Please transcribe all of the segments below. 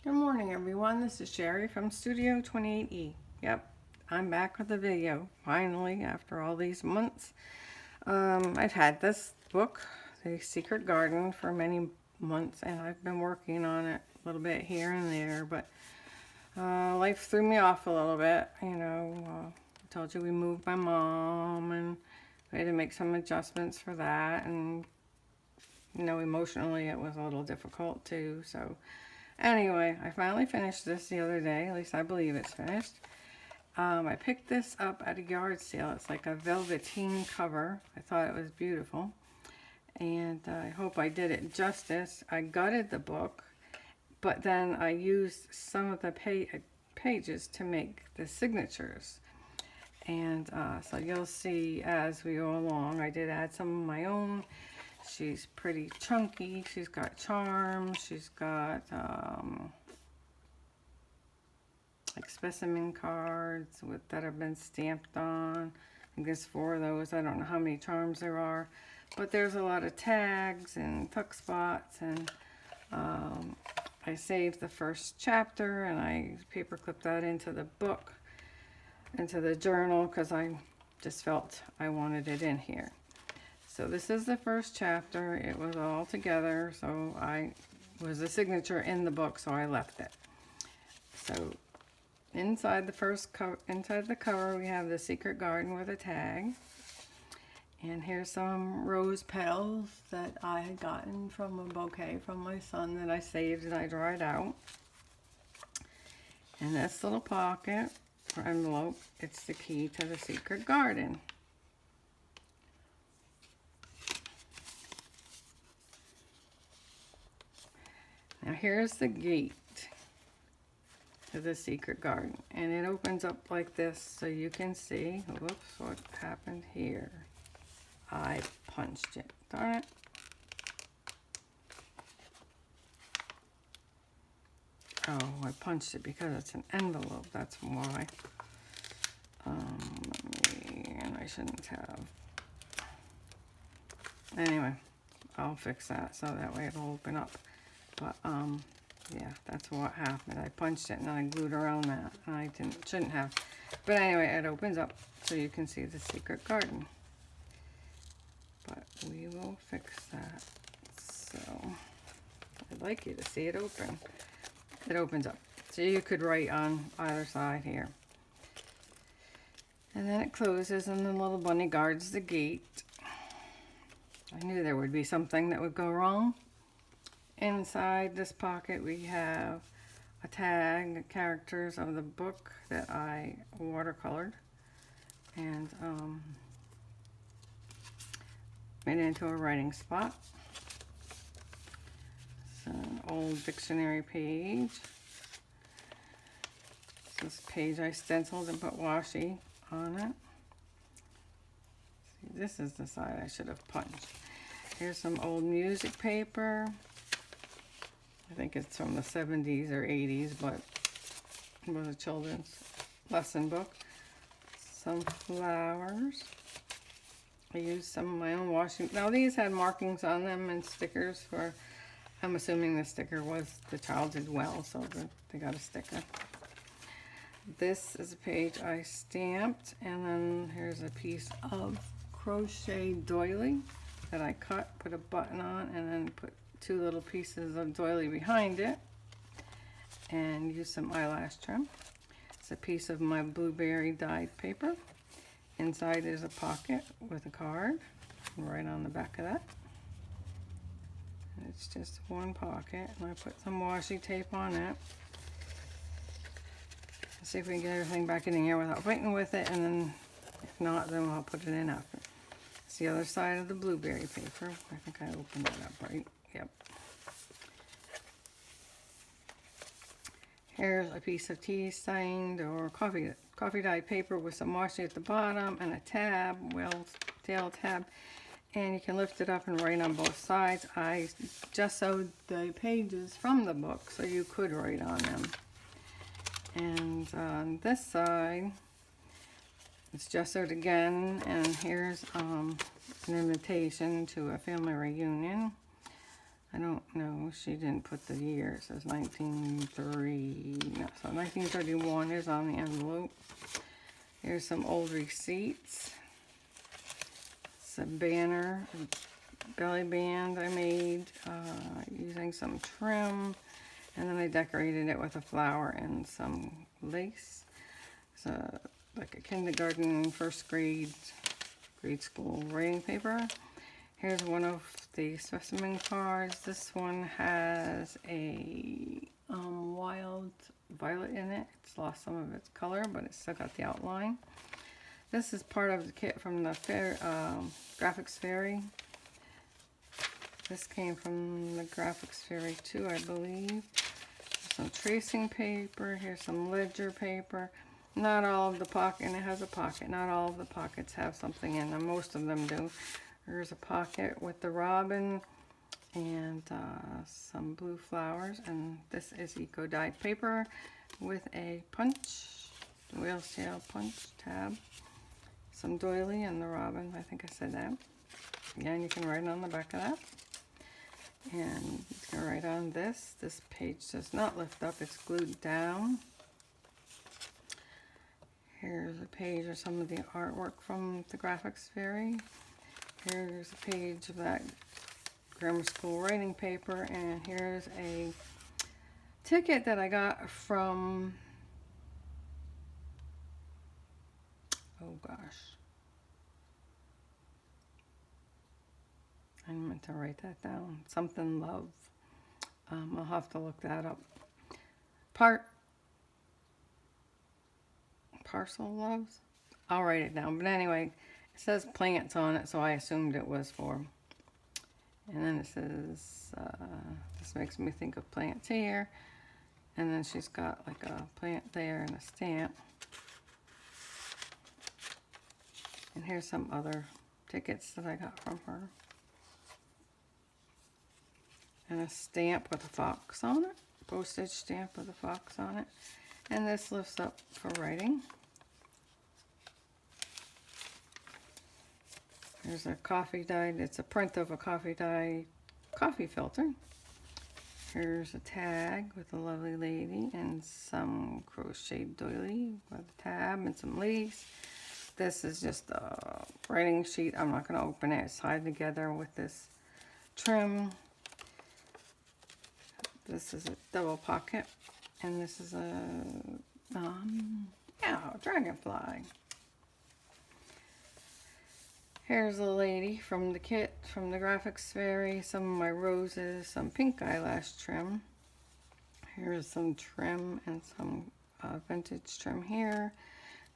Good morning, everyone. This is Sherry from Studio 28E. Yep, I'm back with a video, finally, after all these months. I've had this book, The Secret Garden, for many months, and I've been working on it a little bit here and there, but life threw me off a little bit. I told you we moved my mom, and we had to make some adjustments for that, and, emotionally it was a little difficult, too, so... Anyway, I finally finished this the other day. At least I believe it's finished. I picked this up at a yard sale. It's like a velveteen cover. I thought it was beautiful. And I hope I did it justice. I gutted the book, but then I used some of the pages to make the signatures. And so you'll see as we go along. I did add some of my own. She's pretty chunky. She's got charms. She's got like specimen cards that have been stamped on. I guess 4 of those. I don't know how many charms there are, but there's a lot of tags and tuck spots. And I saved the first chapter and I paper clipped that into the book, into the journal, because I just felt I wanted it in here. So this is the first chapter. It was all together, so I was a signature in the book, so I left it. So inside the cover, we have the secret garden with a tag. And here's some rose petals that I had gotten from a bouquet from my son that I saved and I dried out. And this little pocket or envelope, it's the key to the secret garden. Now here's the gate to the secret garden, and it opens up like this so you can see. Whoops, what happened here? I punched it, darn it. Oh, I punched it because it's an envelope, that's why. And I shouldn't have. Anyway, I'll fix that so that way it'll open up. But, yeah, that's what happened. I punched it and I glued around that. I shouldn't have. But anyway, it opens up so you can see the secret garden. But we will fix that. So, I'd like you to see it open. It opens up. So you could write on either side here. And then it closes and the little bunny guards the gate. I knew there would be something that would go wrong. Inside this pocket we have a tag, the characters of the book that I watercolored and made it into a writing spot. It's an old dictionary page. This page I stenciled and put washi on it. See, this is the side I should have punched. Here's some old music paper. I think it's from the 70s or 80s, but it was a children's lesson book. Some flowers. I used some of my own washi. Now these had markings on them and stickers for, I'm assuming the sticker was the child did well, so they got a sticker. This is a page I stamped, and then here's a piece of crochet doily that I cut, put a button on, and then put 2 little pieces of doily behind it and use some eyelash trim. It's a piece of my blueberry dyed paper. Inside is a pocket with a card right on the back of that. And it's just one pocket, and I put some washi tape on it. Let's see if we can get everything back in here without fighting with it, and then if not, then I'll put it in after. It's the other side of the blueberry paper. I think I opened it up right. Yep. Here's a piece of tea stained or coffee dyed paper with some washi at the bottom and a tab, tail tab, and you can lift it up and write on both sides. I just sewed the pages from the book so you could write on them. And on this side, it's just sewed again, and here's an invitation to a family reunion. I don't know. She didn't put the year. It says 1930. No, so 1931 is on the envelope. Here's some old receipts. It's a banner, belly band I made using some trim. And then I decorated it with a flower and some lace. It's like a kindergarten, first grade school writing paper. Here's one of the specimen cards. This one has a wild violet in it. It's lost some of its color, but it's still got the outline. This is part of the kit from the Graphics Fairy. This came from the Graphics Fairy too, I believe. Some tracing paper. Here's some ledger paper. Not all of the pocket, and it has a pocket. Not all of the pockets have something in them. Most of them do. There's a pocket with the robin and some blue flowers. And this is eco-dyed paper with a punch, whale's tail punch tab. Some doily and the robin. I think I said that. Yeah, and you can write on the back of that. And you can write on this. This page does not lift up. It's glued down. Here's a page of some of the artwork from the Graphics Fairy. Here's a page of that grammar school writing paper, and here's a ticket that I got from, oh gosh, I meant to write that down. Something love. I'll have to look that up. Parcel loves? I'll write it down. But anyway, it says plants on it, so I assumed it was for. And then it says, this makes me think of plants here. And then she's got like a plant there and a stamp. And here's some other tickets that I got from her. And a stamp with a fox on it. Postage stamp with a fox on it. And this lifts up for writing. There's a coffee dyed, it's a print of a coffee dye coffee filter. Here's a tag with a lovely lady and some crocheted doily with a tab and some lace. This is just a writing sheet. I'm not going to open it. It's tied together with this trim. This is a double pocket. And this is a, dragonfly. Here's a lady from the kit, from the Graphics Fairy. Some of my roses, some pink eyelash trim. Here's some trim and some vintage trim here.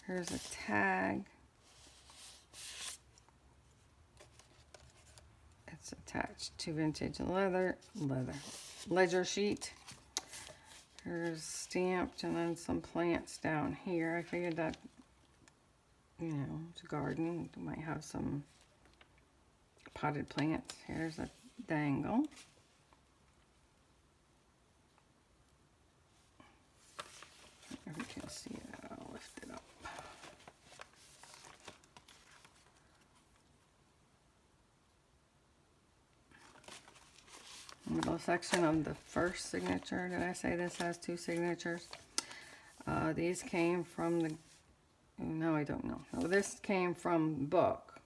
Here's a tag. It's attached to vintage ledger sheet. Here's stamped, and then some plants down here. I figured that, you know, it's a garden. You might have some potted plants. Here's a dangle. If you can see it, I'll lift it up. Middle section of the first signature. Did I say this has two signatures? These came from the, no, I don't know. No, this came from the book.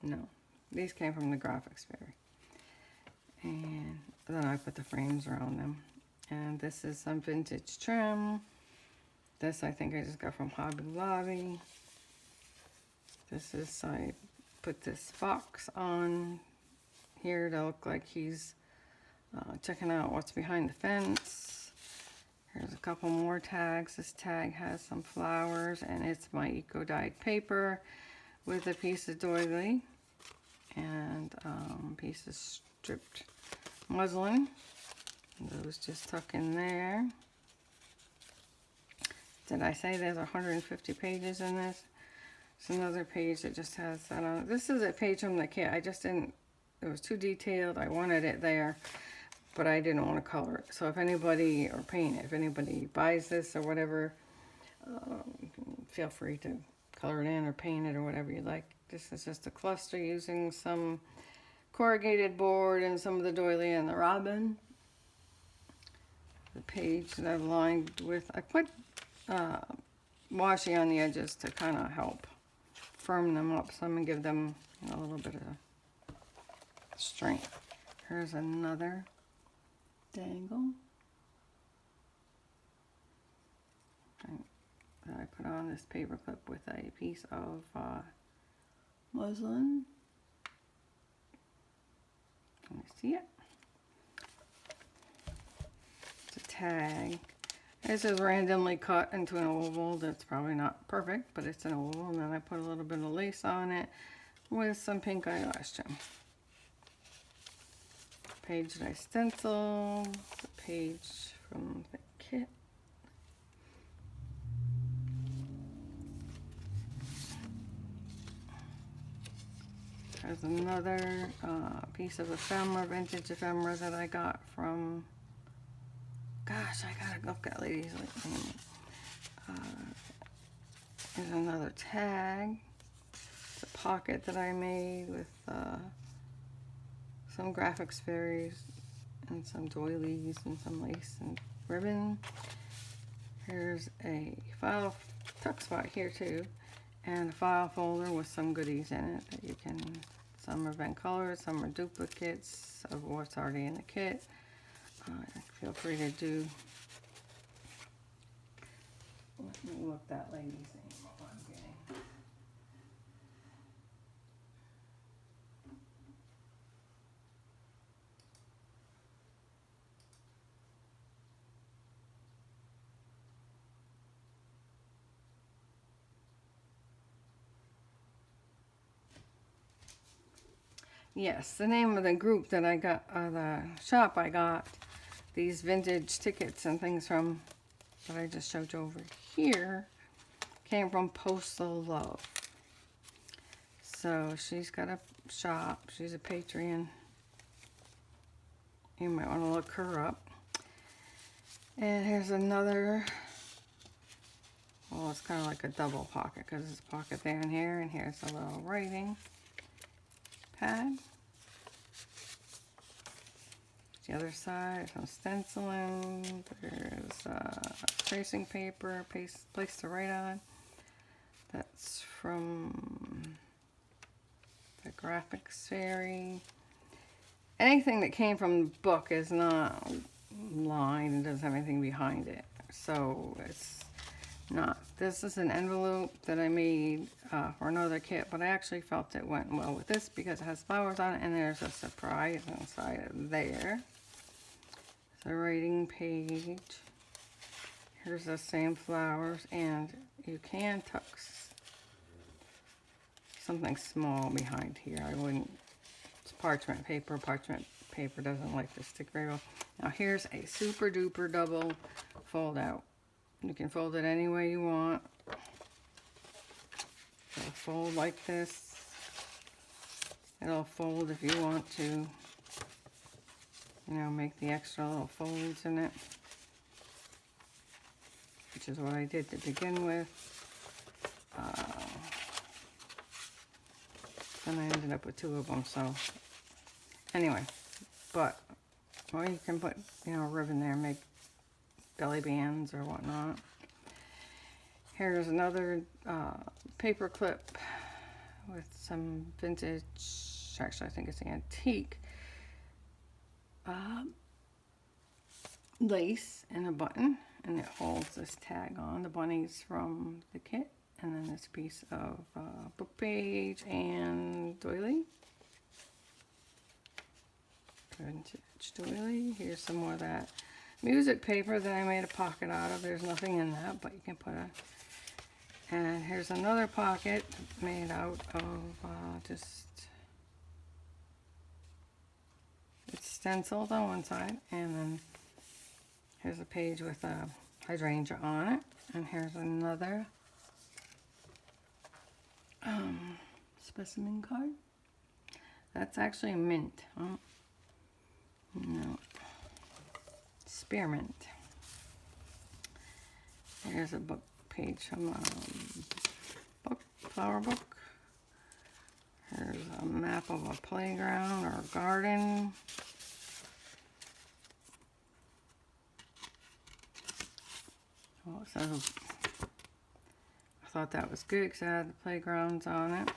No, these came from the Graphics Fairy. And then I put the frames around them. And this is some vintage trim. This I think I just got from Hobby Lobby. This is, I put this fox on here to look like he's checking out what's behind the fence. Here's a couple more tags. This tag has some flowers, and it's my eco-dyed paper with a piece of doily and piece of stripped muslin. And those just tuck in there. Did I say there's 150 pages in this? It's another page that just has that on it. This is a page from the kit. I just didn't, it was too detailed. I wanted it there, but I didn't want to color it. So if anybody, or paint it, if anybody buys this or whatever, feel free to color it in or paint it or whatever you like. This is just a cluster using some corrugated board and some of the doily and the robin. The page that I've lined with, I put washi on the edges to kind of help firm them up. So I'm going to give them, you know, a little bit of strength. Here's another dangle that I put on this paper clip with a piece of muslin. Can you see it? It's a tag. This is randomly cut into an oval. That's probably not perfect, but it's an oval. And then I put a little bit of lace on it with some pink eyelash trim. Page that I stencil, the page from the kit. There's another piece of ephemera, vintage ephemera that I got from, gosh, I gotta look at ladies like me. There's another tag. It's a pocket that I made with some graphics fairies and some doilies and some lace and ribbon. Here's a file tuck spot here too, and a file folder with some goodies in it that you can, some are event colors, some are duplicates of what's already in the kit. Feel free to do, let me look that lady's name up I'm getting. Yes, the name of the group that I got, the shop I got these vintage tickets and things from, that I just showed you over here, came from Postal Love. So she's got a shop. She's a Patron. You might want to look her up. And here's another, well, it's kind of like a double pocket because there's a pocket there and here, and here's a little writing pad. The other side, some stenciling. There's tracing paper, place to write on. That's from the graphics fairy. Anything that came from the book is not lined and doesn't have anything behind it. So it's not. This is an envelope that I made for another kit, but I actually felt it went well with this because it has flowers on it, and there's a surprise inside of there. The writing page. Here's the same flowers, and you can tuck something small behind here. I wouldn't. It's parchment paper. Parchment paper doesn't like to stick very well. Now here's a super duper double fold out. You can fold it any way you want. It'll fold like this. It'll fold if you want to. You know, make the extra little folds in it, which is what I did to begin with. Then I ended up with two of them, so anyway, but, well, you can put, you know, a ribbon there, make belly bands or whatnot. Here's another paper clip with some vintage, actually I think it's antique, lace and a button, and it holds this tag on. The bunny's from the kit, and then this piece of book page and doily. Vintage doily. Here's some more of that music paper that I made a pocket out of. There's nothing in that, but you can put a, and here's another pocket made out of just, it's stenciled on one side, and then here's a page with a hydrangea on it, and here's another specimen card. That's actually mint. Oh, no, spearmint. Here's a book page from book, flower book. There's a map of a playground or a garden. Oh, so I thought that was good because it had the playgrounds on it.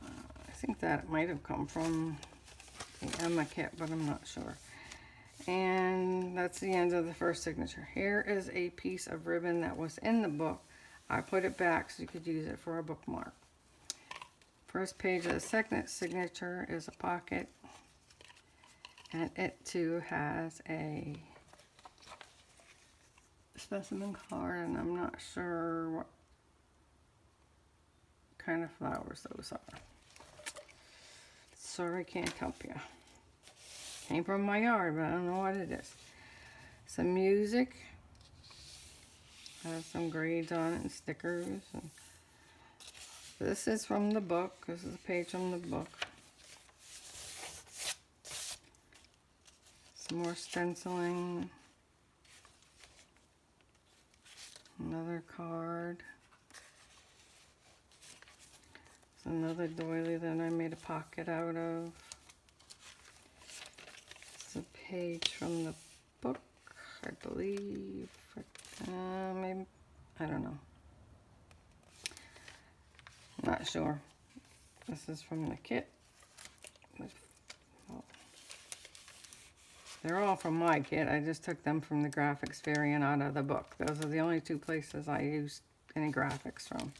I think that might have come from the Emma kit, but I'm not sure. And that's the end of the first signature. Here is a piece of ribbon that was in the book. I put it back so you could use it for a bookmark. First page of the second signature is a pocket. And it too has a specimen card, and I'm not sure what kind of flowers those are. Sorry, can't help you. Came from my yard, but I don't know what it is. Some music. Has some grades on it and stickers. And this is from the book. This is a page from the book. Some more stenciling. Another card. It's another doily that I made a pocket out of. It's a page from the book, I believe. Maybe, I don't know. Not sure. This is from the kit. Well, they're all from my kit. I just took them from the graphics variant out of the book. Those are the only two places I used any graphics from.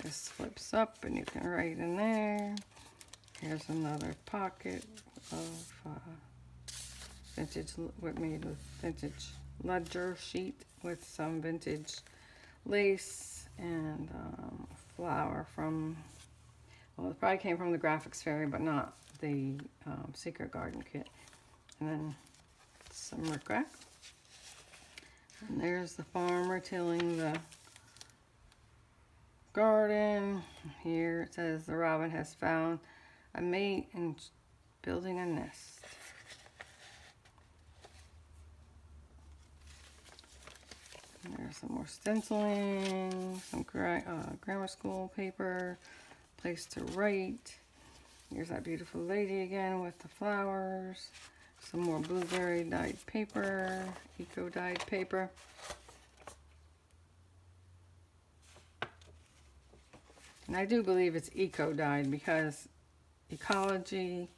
This flips up and you can write in there. Here's another pocket of vintage, made with vintage ledger sheet with some vintage lace and flower from, well, it probably came from the graphics fairy, but not the Secret Garden kit. And then some rickrack. And there's the farmer tilling the garden. Here it says the robin has found a mate and building a nest. And there's some more stenciling, some grammar school paper, place to write. Here's that beautiful lady again with the flowers. Some more blueberry dyed paper, eco dyed paper. And I do believe it's eco dyed because ecology.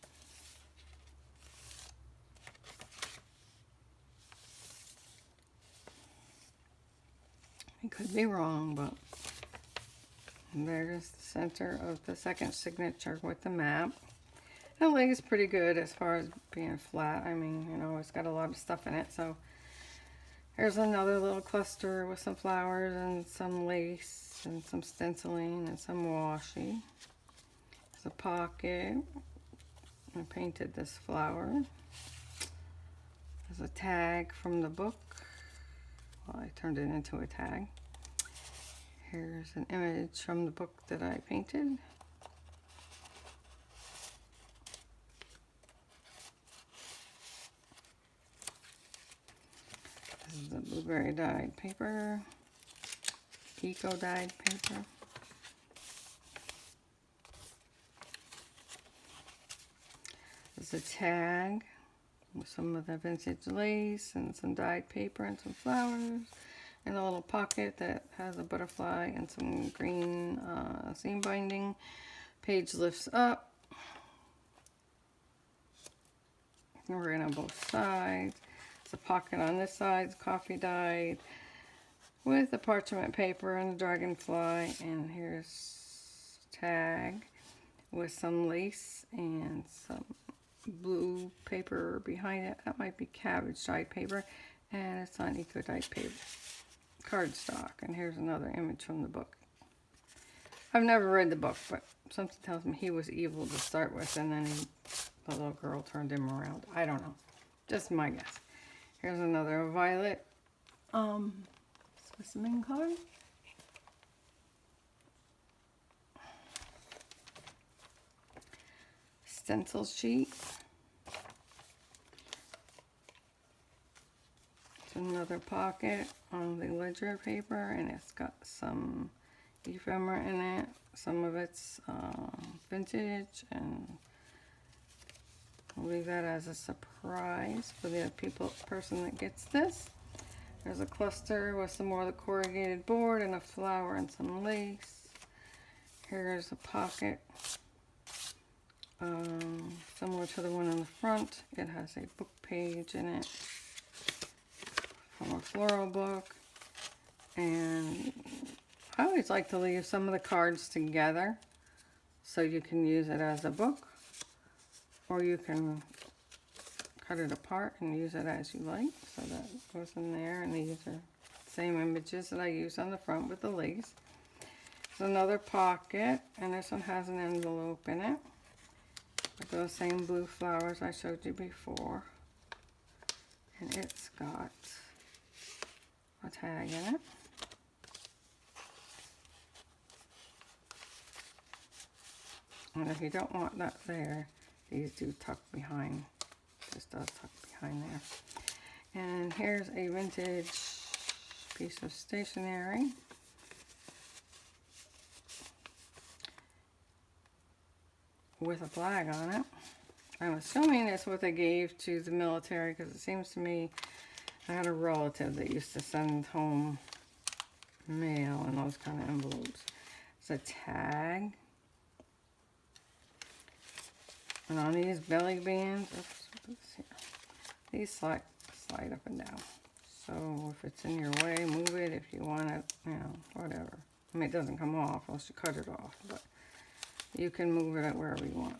I could be wrong, but there's the center of the second signature with the map. The leg is pretty good as far as being flat. I mean, you know, it's got a lot of stuff in it. So here's another little cluster with some flowers and some lace and some stenciling and some washi. There's a pocket. I painted this flower. There's a tag from the book. Well, I turned it into a tag. Here's an image from the book that I painted. This is the blueberry dyed paper, eco dyed paper. This is a tag with some of the vintage lace and some dyed paper and some flowers, and a little pocket that has a butterfly and some green seam binding. Page lifts up. We're in on both sides. It's a pocket on this side, it's coffee dyed with the parchment paper and the dragonfly. And here's a tag with some lace and some blue paper behind it. That might be cabbage dyed paper, and it's on eco dyed paper cardstock. And here's another image from the book. I've never read the book, but something tells me he was evil to start with, and then the little girl turned him around. I don't know, just my guess. Here's another violet specimen card. Stencil sheet. It's another pocket on the ledger paper, and it's got some ephemera in it. Some of it's vintage, and I'll leave that as a surprise for the person that gets this. There's a cluster with some more of the corrugated board and a flower and some lace. Here's a pocket, similar to the one in the front. It has a book page in it from a floral book. And I always like to leave some of the cards together so you can use it as a book, or you can cut it apart and use it as you like. So that goes in there, and these are the same images that I use on the front with the lace. There's another pocket, and this one has an envelope in it with those same blue flowers I showed you before. And it's got a tag in it. And if you don't want that there, these do tuck behind. This does tuck behind there. And here's a vintage piece of stationery. With a flag on it. I'm assuming it's what they gave to the military, because it seems to me I had a relative that used to send home mail in those kind of envelopes. It's a tag. And on these belly bands, these slide up and down. So if it's in your way, move it. If you want it, you know, whatever. I mean, it doesn't come off unless you cut it off, but you can move it wherever you want.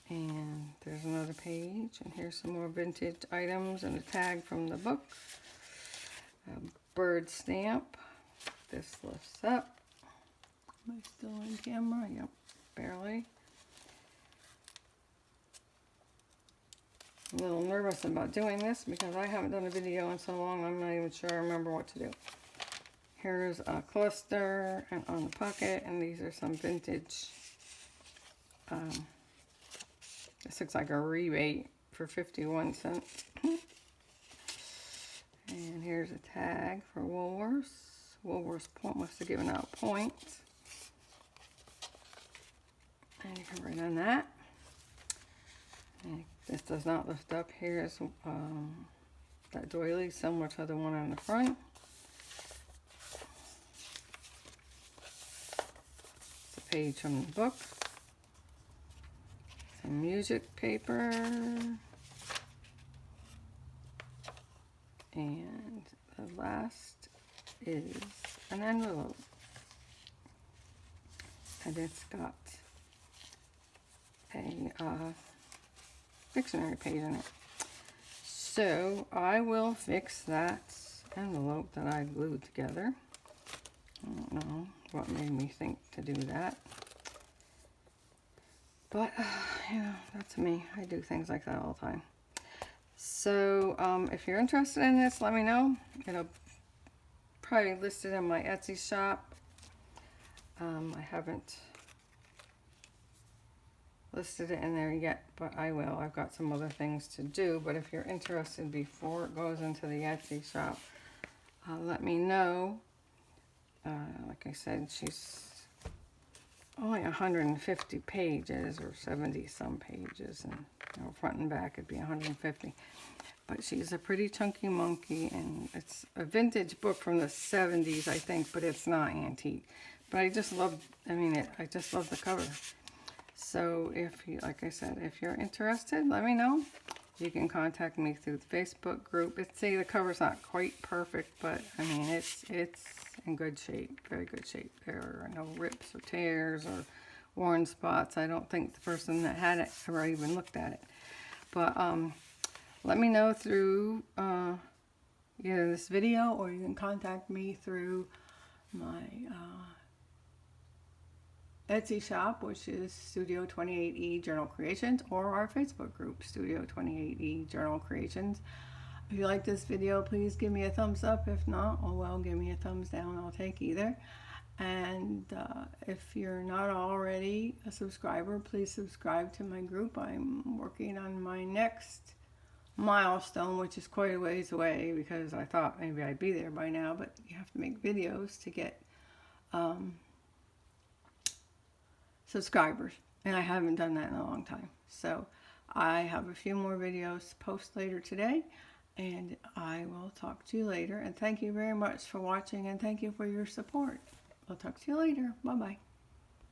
And there's another page, and here's some more vintage items and a tag from the book. A bird stamp. This lifts up. Am I still in camera? Yep, barely. I'm a little nervous about doing this because I haven't done a video in so long, I'm not even sure I remember what to do. Here's a cluster and on the pocket, and these are some vintage. This looks like a rebate for 51 cents. And here's a tag for Woolworths. Woolworths must have given out points. And you can write on that. And this does not lift up. Here's that doily, similar to the one on the front. It's a page from the book. Some music paper. And the last is an envelope. And it's got a dictionary page in it. So I will fix that envelope that I glued together. I don't know what made me think to do that. But, you know, that's me. I do things like that all the time. So, if you're interested in this, let me know. It'll probably be listed in my Etsy shop. I haven't listed it in there yet, but I will. I've got some other things to do, but if you're interested before it goes into the Etsy shop, let me know. Like I said, she's only 150 pages, or 70 some pages, and you know, front and back it'd be 150. But she's a pretty chunky monkey, and it's a vintage book from the 70s, I think, but it's not antique. But I just love, I just love the cover. So if you, like I said, if you're interested, let me know. You can contact me through the Facebook group. See, the cover's not quite perfect, but I mean, it's in good shape, very good shape. There are no rips or tears or worn spots. I don't think the person that had it ever even looked at it. But let me know through either this video, or you can contact me through my Etsy shop, which is Studio 28E Journal Creations, or our Facebook group, Studio 28E Journal Creations. If you like this video, please give me a thumbs up. If not, oh well, give me a thumbs down. I'll take either. And if you're not already a subscriber, please subscribe to my group. I'm working on my next milestone, which is quite a ways away, because I thought maybe I'd be there by now, but you have to make videos to get subscribers, and I haven't done that in a long time. So I have a few more videos to post later today, and I will talk to you later. And thank you very much for watching, and thank you for your support. I'll talk to you later. Bye-bye.